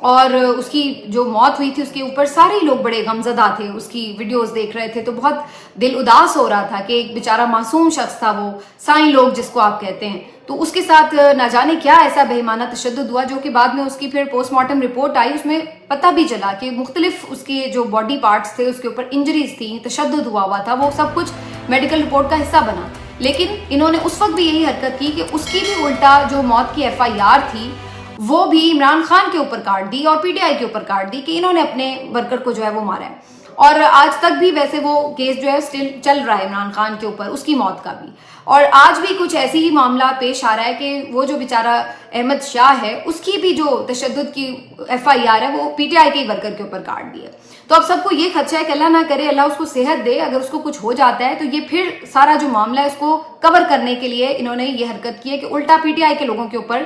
اور اس کی جو موت ہوئی تھی اس کے اوپر سارے لوگ بڑے غمزدہ تھے، اس کی ویڈیوز دیکھ رہے تھے تو بہت دل اداس ہو رہا تھا کہ ایک بیچارہ معصوم شخص تھا، وہ سائیں لوگ جس کو آپ کہتے ہیں، تو اس کے ساتھ نہ جانے کیا ایسا بے ایمانہ تشدد ہوا، جو کہ بعد میں اس کی پھر پوسٹ مارٹم رپورٹ آئی، اس میں پتہ بھی چلا کہ مختلف اس کے جو باڈی پارٹس تھے اس کے اوپر انجریز تھیں، تشدد ہوا تھا، وہ سب کچھ میڈیکل رپورٹ کا حصہ بنا۔ لیکن انہوں نے اس وقت بھی یہی حرکت کی کہ اس کی بھی الٹا جو موت کی FIR تھی وہ بھی عمران خان کے اوپر کاٹ دی اور PTI کے اوپر کاٹ دی کہ انہوں نے اپنے ورکر کو جو ہے وہ مارا ہے، اور آج تک بھی ویسے وہ کیس جو ہے سٹل چل رہا ہے عمران خان کے اوپر، اس کی موت کا بھی، اور آج بھی کچھ ایسی ہی معاملہ پیش آ رہا ہے کہ وہ جو بیچارہ احمد شاہ ہے اس کی بھی جو تشدد کی FIR ہے وہ PTI کے ورکر کے اوپر کاٹ دی ہے۔ تو اب سب کو یہ خدشہ ہے کہ اللہ نہ کرے اللہ اس کو صحت دے، اگر اس کو کچھ ہو جاتا ہے تو یہ پھر سارا جو معاملہ ہے اس کو کور کرنے کے لیے انہوں نے یہ حرکت کی ہے کہ الٹا PTI کے لوگوں کے اوپر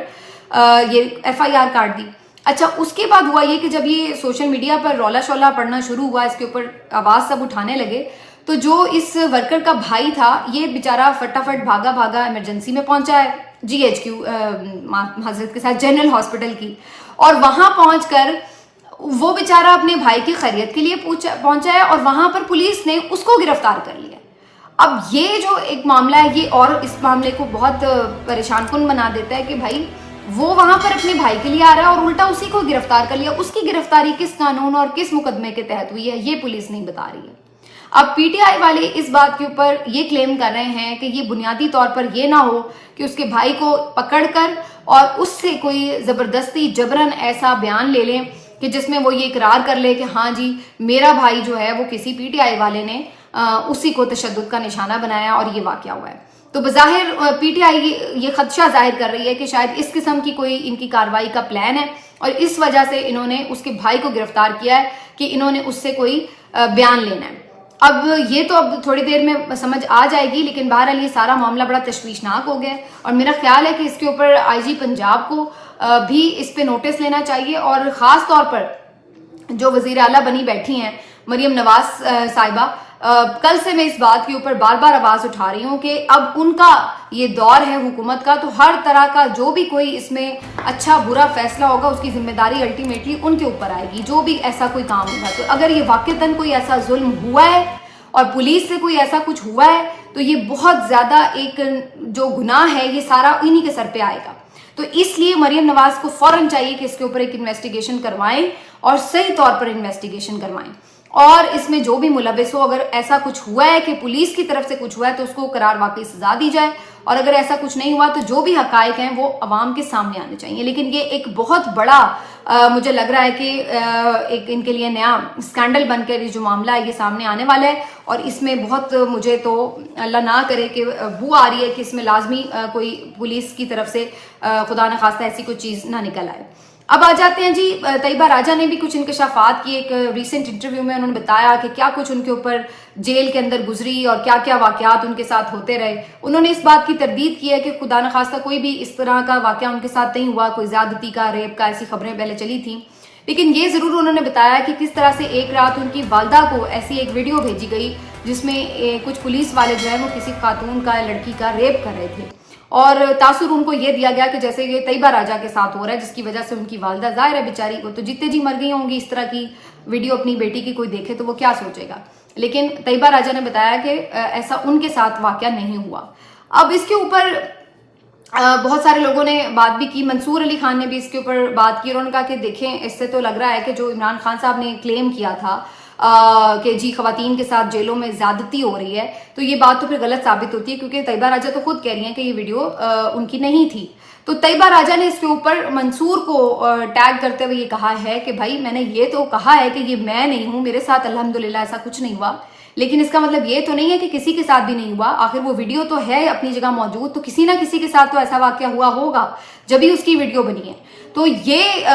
یہ FIR کاٹ دی۔ اچھا، اس کے بعد ہوا یہ کہ جب یہ سوشل میڈیا پر رولا شولا پڑنا شروع ہوا، اس کے اوپر آواز سب اٹھانے لگے، تو جو اس ورکر کا بھائی تھا یہ بیچارہ فٹافٹ بھاگا ایمرجنسی میں پہنچا ہے GHQ حضرت کے ساتھ جنرل ہاسپٹل کی، اور وہاں پہنچ کر وہ بیچارہ اپنے بھائی کی خیریت کے لیے پہنچا ہے، اور وہاں پر پولیس نے اس کو گرفتار کر لیا۔ اب یہ جو ایک معاملہ ہے یہ اور اس معاملے کو بہت پریشان کن بنا دیتا ہے کہ بھائی وہ وہاں پر اپنے بھائی کے لیے آ رہا ہے اور الٹا اسی کو گرفتار کر لیا۔ اس کی گرفتاری کس قانون اور کس مقدمے کے تحت ہوئی ہے یہ پولیس نہیں بتا رہی ہے۔ اب PTI والے اس بات کے اوپر یہ کلیم کر رہے ہیں کہ یہ بنیادی طور پر یہ نہ ہو کہ اس کے بھائی کو پکڑ کر اور اس سے کوئی زبردستی جبرن ایسا بیان لے لیں کہ جس میں وہ یہ اقرار کر لے کہ ہاں جی میرا بھائی جو ہے وہ کسی PTI والے نے اسی کو تشدد کا نشانہ بنایا اور یہ واقعہ ہوا ہے۔ تو بظاہر PTI یہ خدشہ ظاہر کر رہی ہے کہ شاید اس قسم کی کوئی ان کی کارروائی کا پلان ہے، اور اس وجہ سے انہوں نے اس کے بھائی کو گرفتار کیا ہے کہ انہوں نے اس سے کوئی بیان لینا ہے۔ اب یہ تو اب تھوڑی دیر میں سمجھ آ جائے گی، لیکن بہرحال یہ سارا معاملہ بڑا تشویشناک ہو گیا، اور میرا خیال ہے کہ اس کے اوپر IG پنجاب کو بھی اس پہ نوٹس لینا چاہیے، اور خاص طور پر جو وزیر اعلیٰ بنی بیٹھی ہیں مریم نواز صاحبہ، کل سے میں اس بات کے اوپر بار بار آواز اٹھا رہی ہوں کہ اب ان کا یہ دور ہے حکومت کا، تو ہر طرح کا جو بھی کوئی اس میں اچھا برا فیصلہ ہوگا اس کی ذمہ داری الٹیمیٹلی ان کے اوپر آئے گی، جو بھی ایسا کوئی کام ہوگا۔ تو اگر یہ واقعتاً کوئی ایسا ظلم ہوا ہے اور پولیس سے کوئی ایسا کچھ ہوا ہے تو یہ بہت زیادہ ایک جو گناہ ہے یہ سارا انہی کے سر پہ آئے گا۔ تو اس لیے مریم نواز کو فوراً چاہیے کہ اس کے اوپر ایک انویسٹیگیشن کروائیں اور صحیح طور پر انویسٹیگیشن کروائیں، اور اس میں جو بھی ملوث ہو، اگر ایسا کچھ ہوا ہے کہ پولیس کی طرف سے کچھ ہوا ہے تو اس کو قرار واقعی سزا دی جائے، اور اگر ایسا کچھ نہیں ہوا تو جو بھی حقائق ہیں وہ عوام کے سامنے آنے چاہیے۔ لیکن یہ ایک بہت بڑا مجھے لگ رہا ہے کہ ایک ان کے لیے نیا اسکینڈل بن کر یہ جو معاملہ ہے یہ سامنے آنے والا ہے، اور اس میں بہت مجھے تو اللہ نہ کرے کہ بو آ رہی ہے کہ اس میں لازمی کوئی پولیس کی طرف سے خدا نخواستہ ایسی کوئی چیز نہ نکل آئے۔ اب آ جاتے ہیں جی، طیبہ راجہ نے بھی کچھ انکشافات کی، ایک ریسنٹ انٹرویو میں انہوں نے بتایا کہ کیا کچھ ان کے اوپر جیل کے اندر گزری اور کیا کیا واقعات ان کے ساتھ ہوتے رہے۔ انہوں نے اس بات کی تردید کی ہے کہ خدا نخواستہ کوئی بھی اس طرح کا واقعہ ان کے ساتھ نہیں ہوا، کوئی زیادتی کا، ریپ کا، ایسی خبریں پہلے چلی تھیں، لیکن یہ ضرور انہوں نے بتایا کہ کس طرح سے ایک رات ان کی والدہ کو ایسی ایک ویڈیو بھیجی گئی جس میں کچھ پولیس والے جو ہے وہ کسی خاتون کا، لڑکی کا ریپ کر رہے تھے، اور تاثر ان کو یہ دیا گیا کہ جیسے یہ طیبہ راجہ کے ساتھ ہو رہا ہے، جس کی وجہ سے ان کی والدہ، ظاہر ہے بیچاری کو تو جیتے جی مر گئی ہوں گی، اس طرح کی ویڈیو اپنی بیٹی کی کوئی دیکھے تو وہ کیا سوچے گا۔ لیکن طیبہ راجہ نے بتایا کہ ایسا ان کے ساتھ واقعہ نہیں ہوا۔ اب اس کے اوپر بہت سارے لوگوں نے بات بھی کی، منصور علی خان نے بھی اس کے اوپر بات کی، اور انہوں نے کہا کہ دیکھیں اس سے تو لگ رہا ہے کہ جو عمران خان صاحب نے کلیم کیا تھا کہ جی خواتین کے ساتھ جیلوں میں زیادتی ہو رہی ہے، تو یہ بات تو پھر غلط ثابت ہوتی ہے، کیونکہ طیبہ راجہ تو خود کہہ رہی ہیں کہ یہ ویڈیو ان کی نہیں تھی۔ تو طیبہ راجہ نے اس کے اوپر منصور کو ٹیگ کرتے ہوئے یہ کہا ہے کہ بھائی میں نے یہ تو کہا ہے کہ یہ میں نہیں ہوں، میرے ساتھ الحمدللہ ایسا کچھ نہیں ہوا، لیکن اس کا مطلب یہ تو نہیں ہے کہ کسی کے ساتھ بھی نہیں ہوا، آخر وہ ویڈیو تو ہے اپنی جگہ موجود، تو کسی نہ کسی کے ساتھ تو ایسا واقعہ ہوا ہوگا جبھی اس کی ویڈیو بنی ہے۔ تو یہ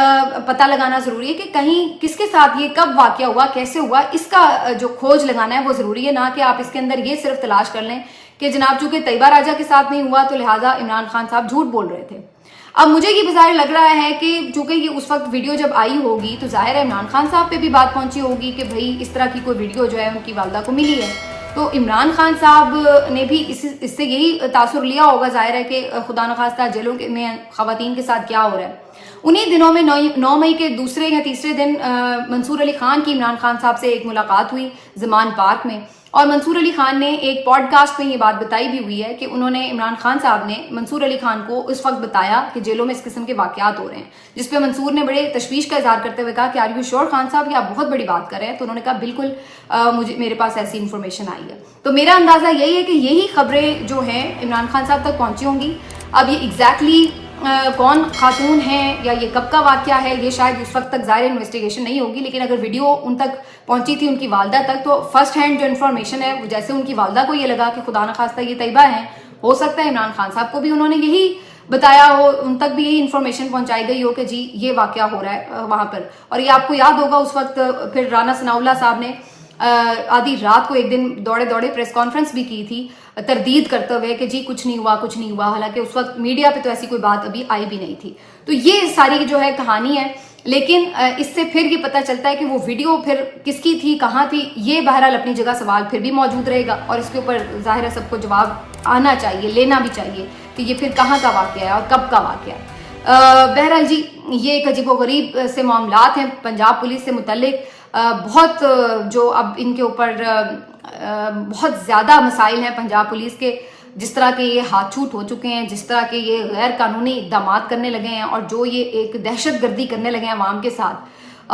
پتہ لگانا ضروری ہے کہ کہیں کس کے ساتھ یہ کب واقعہ ہوا، کیسے ہوا، اس کا جو کھوج لگانا ہے وہ ضروری ہے، نہ کہ آپ اس کے اندر یہ صرف تلاش کر لیں کہ جناب چونکہ طیبہ راجہ کے ساتھ نہیں ہوا تو لہٰذا عمران خان صاحب جھوٹ بول رہے تھے۔ اب مجھے یہ بظاہر لگ رہا ہے کہ چونکہ یہ اس وقت ویڈیو جب آئی ہوگی تو ظاہر ہے عمران خان صاحب پہ بھی بات پہنچی ہوگی کہ بھائی اس طرح کی کوئی ویڈیو جو ہے ان کی والدہ کو ملی ہے، تو عمران خان صاحب نے بھی اس سے یہی تاثر لیا ہوگا، ظاہر ہے کہ خدا نخواستہ جیلوں میں خواتین کے ساتھ کیا ہو رہا ہے۔ انہی دنوں میں 9 مئی کے دوسرے یا تیسرے دن منصور علی خان کی عمران خان صاحب سے ایک ملاقات ہوئی زمان پارک میں، اور منصور علی خان نے ایک پوڈ کاسٹ میں یہ بات بتائی بھی ہوئی ہے کہ انہوں نے عمران خان صاحب نے منصور علی خان کو اس وقت بتایا کہ جیلوں میں اس قسم کے واقعات ہو رہے ہیں، جس پہ منصور نے بڑے تشویش کا اظہار کرتے ہوئے کہا کہ آر یو شیور خان صاحب، یہ آپ بہت بڑی بات کر رہے ہیں؟ تو انہوں نے کہا بالکل میرے پاس ایسی انفارمیشن آئی ہے۔ تو میرا اندازہ یہی ہے کہ یہی خبریں جو ہیں عمران خان صاحب تک پہنچی ہوں گی۔ اب یہ ایگزیکٹلی کون خاتون ہیں یا یہ کب کا واقعہ ہے، یہ شاید اس وقت تک ظاہر انویسٹیگیشن نہیں ہوگی، لیکن اگر ویڈیو ان تک پہنچی تھی ان کی والدہ تک، تو فرسٹ ہینڈ جو انفارمیشن ہے، جیسے ان کی والدہ کو یہ لگا کہ خدا نخواستہ یہ طیبہ ہیں، ہو سکتا ہے عمران خان صاحب کو بھی انہوں نے یہی بتایا ہو، ان تک بھی یہی انفارمیشن پہنچائی گئی ہو کہ جی یہ واقعہ ہو رہا ہے وہاں پر۔ اور یہ آپ کو یاد ہوگا اس وقت پھر رانا ثناءاللہ صاحب نے آدھی رات کو ایک دن دوڑے پریس کانفرنس بھی کی تھی تردید کرتے ہوئے کہ جی کچھ نہیں ہوا، حالانکہ اس وقت میڈیا پہ تو ایسی کوئی بات ابھی آئی بھی نہیں تھی۔ تو یہ ساری جو ہے کہانی ہے، لیکن اس سے پھر یہ پتہ چلتا ہے کہ وہ ویڈیو پھر کس کی تھی، کہاں تھی، یہ بہرحال اپنی جگہ سوال پھر بھی موجود رہے گا، اور اس کے اوپر ظاہر ہے سب کو جواب آنا چاہیے، لینا بھی چاہیے کہ یہ پھر کہاں کا واقعہ ہے اور کب کا واقعہ ہے۔ بہرحال جی یہ ایک عجیب و غریب سے معاملات ہیں پنجاب پولیس سے متعلق، بہت جو اب ان کے اوپر بہت زیادہ مسائل ہیں پنجاب پولیس کے، جس طرح کے یہ ہاتھ چھوٹ ہو چکے ہیں، جس طرح کے یہ غیر قانونی اقدامات کرنے لگے ہیں، اور جو یہ ایک دہشت گردی کرنے لگے ہیں عوام کے ساتھ،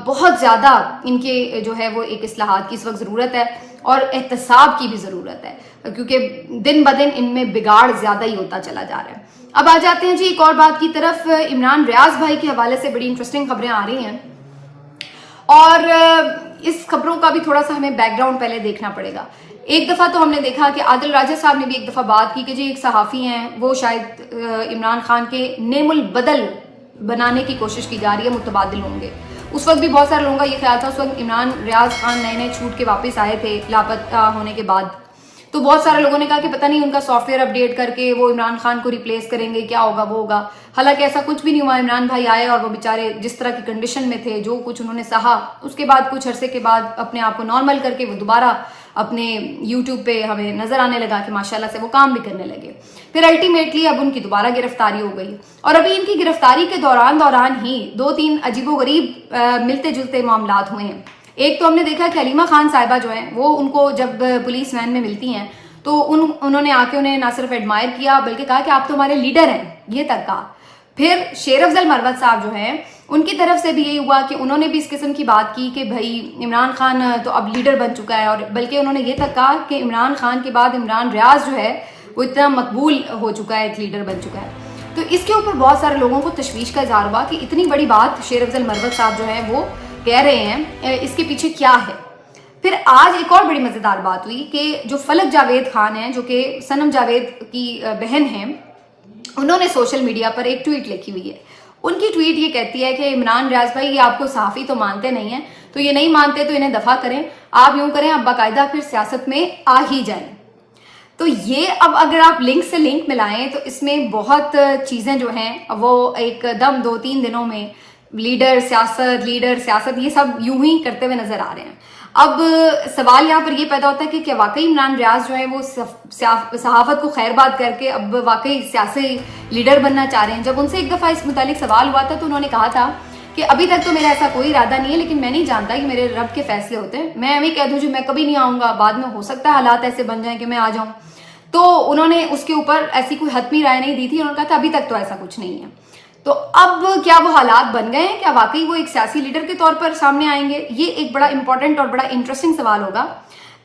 بہت زیادہ ان کے جو ہے وہ ایک اصلاحات کی اس وقت ضرورت ہے، اور احتساب کی بھی ضرورت ہے، کیونکہ دن بدن ان میں بگاڑ زیادہ ہی ہوتا چلا جا رہا ہے۔ اب آ جاتے ہیں جی ایک اور بات کی طرف، عمران ریاض بھائی کے حوالے سے بڑی انٹرسٹنگ خبریں آ رہی ہیں، اور اس خبروں کا بھی تھوڑا سا ہمیں بیک گراؤنڈ پہلے دیکھنا پڑے گا۔ ایک دفعہ تو ہم نے دیکھا کہ عادل راجہ صاحب نے بھی ایک دفعہ بات کی کہ جی ایک صحافی ہیں، وہ شاید عمران خان کے نیم البدل بنانے کی کوشش کی جا رہی ہے، متبادل ہوں گے۔ اس وقت بھی بہت سارے لوگوں کا یہ خیال تھا، اس وقت عمران ریاض خان نئے چھوٹ کے واپس آئے تھے لاپتہ ہونے کے بعد، تو بہت سارے لوگوں نے کہا کہ پتہ نہیں ان کا سافٹ ویئر اپڈیٹ کر کے وہ عمران خان کو ریپلیس کریں گے، کیا ہوگا وہ ہوگا۔ حالانکہ ایسا کچھ بھی نہیں ہوا، عمران بھائی آئے اور وہ بیچارے جس طرح کی کنڈیشن میں تھے، جو کچھ انہوں نے سہا، اس کے بعد کچھ عرصے کے بعد اپنے آپ کو نارمل کر کے وہ دوبارہ اپنے یوٹیوب پہ ہمیں نظر آنے لگا کہ ماشاءاللہ سے وہ کام بھی کرنے لگے۔ پھر الٹیمیٹلی اب ان کی دوبارہ گرفتاری ہو گئی، اور ابھی ان کی گرفتاری کے دوران ہی 2-3 عجیب و غریب ملتے جلتے معاملات ہوئے ہیں۔ ایک تو ہم نے دیکھا کہ حلیمہ خان صاحبہ جو ہیں وہ ان کو جب پولیس وین میں ملتی ہیں تو انہوں نے آ کے انہیں نہ صرف ایڈمائر کیا بلکہ کہا کہ آپ تو ہمارے لیڈر ہیں، یہ تک کہا۔ پھر شیر افضل مروت صاحب جو ہیں ان کی طرف سے بھی یہی ہوا کہ انہوں نے بھی اس قسم کی بات کی کہ بھائی عمران خان تو اب لیڈر بن چکا ہے، اور بلکہ انہوں نے یہ تک کہا کہ عمران خان کے بعد عمران ریاض جو ہے وہ اتنا مقبول ہو چکا ہے، ایک لیڈر بن چکا ہے۔ تو اس کے اوپر بہت سارے لوگوں کو تشویش کا اظہار ہوا کہ اتنی بڑی بات شیر افضل مروت صاحب جو ہیں وہ کہہ رہے ہیں، اس کے پیچھے کیا ہے۔ پھر آج ایک اور بڑی مزیدار بات ہوئی کہ جو فلک جاوید خان ہیں، جو کہ صنم جاوید کی بہن ہیں، انہوں نے سوشل میڈیا پر ایک ٹویٹ لکھی ہوئی ہے۔ ان کی ٹویٹ یہ کہتی ہے کہ عمران ریاض بھائی یہ آپ کو صحافی تو مانتے نہیں ہیں، تو یہ نہیں مانتے تو انہیں دفع کریں، آپ یوں کریں آپ باقاعدہ پھر سیاست میں آ ہی جائیں۔ تو یہ اب اگر آپ لنک سے لنک ملائیں تو اس میں بہت چیزیں جو ہیں وہ ایک دم 2-3 دنوں میں لیڈر سیاست یہ سب یوں ہی کرتے ہوئے نظر آ رہے ہیں۔ اب سوال یہاں پر یہ پیدا ہوتا ہے کہ کیا واقعی عمران ریاض جو ہے وہ صحافت کو خیر بات کر کے اب واقعی سیاسی لیڈر بننا چاہ رہے ہیں؟ جب ان سے ایک دفعہ اس متعلق سوال ہوا تھا تو انہوں نے کہا تھا کہ ابھی تک تو میرا ایسا کوئی ارادہ نہیں ہے، لیکن میں نہیں جانتا کہ میرے رب کے فیصلے ہوتے ہیں، میں ابھی کہہ دوں جو میں کبھی نہیں آؤں گا، بعد میں ہو سکتا ہے حالات ایسے بن جائیں کہ میں آ جاؤں۔ تو انہوں نے اس کے اوپر ایسی کوئی حتمی رائے نہیں دی تھی، انہوں نے کہا تھا ابھی تک تو ایسا کچھ نہیں ہے۔ تو اب کیا وہ حالات بن گئے ہیں؟ کیا واقعی وہ ایک سیاسی لیڈر کے طور پر سامنے آئیں گے؟ یہ ایک بڑا امپورٹنٹ اور بڑا انٹرسٹنگ سوال ہوگا۔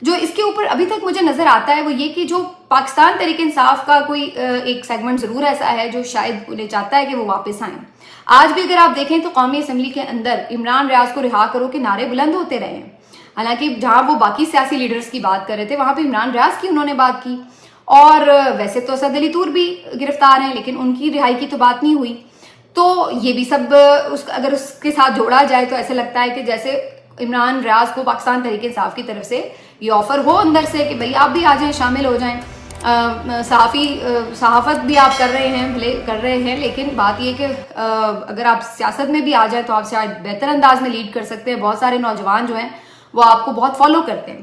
جو اس کے اوپر ابھی تک مجھے نظر آتا ہے وہ یہ کہ جو پاکستان تحریک انصاف کا کوئی ایک سیگمنٹ ضرور ایسا ہے جو شاید انہیں چاہتا ہے کہ وہ واپس آئیں۔ آج بھی اگر آپ دیکھیں تو قومی اسمبلی کے اندر عمران ریاض کو رہا کرو کے نعرے بلند ہوتے رہے ہیں، حالانکہ جہاں وہ باقی سیاسی لیڈرز کی بات کر رہے تھے وہاں پہ عمران ریاض کی انہوں نے بات کی، اور ویسے تو اسد علی طور بھی گرفتار ہیں لیکن ان کی رہائی کی تو بات نہیں ہوئی۔ تو یہ بھی سب اگر اس کے ساتھ جوڑا جائے تو ایسے لگتا ہے کہ جیسے عمران ریاض کو پاکستان تحریک انصاف کی طرف سے یہ آفر ہو اندر سے کہ بھئی آپ بھی آ جائیں، شامل ہو جائیں، صحافت بھی آپ کر رہے ہیں، لیکن بات یہ کہ اگر آپ سیاست میں بھی آ جائیں تو آپ شاید بہتر انداز میں لیڈ کر سکتے ہیں۔ بہت سارے نوجوان جو ہیں وہ آپ کو بہت فالو کرتے ہیں۔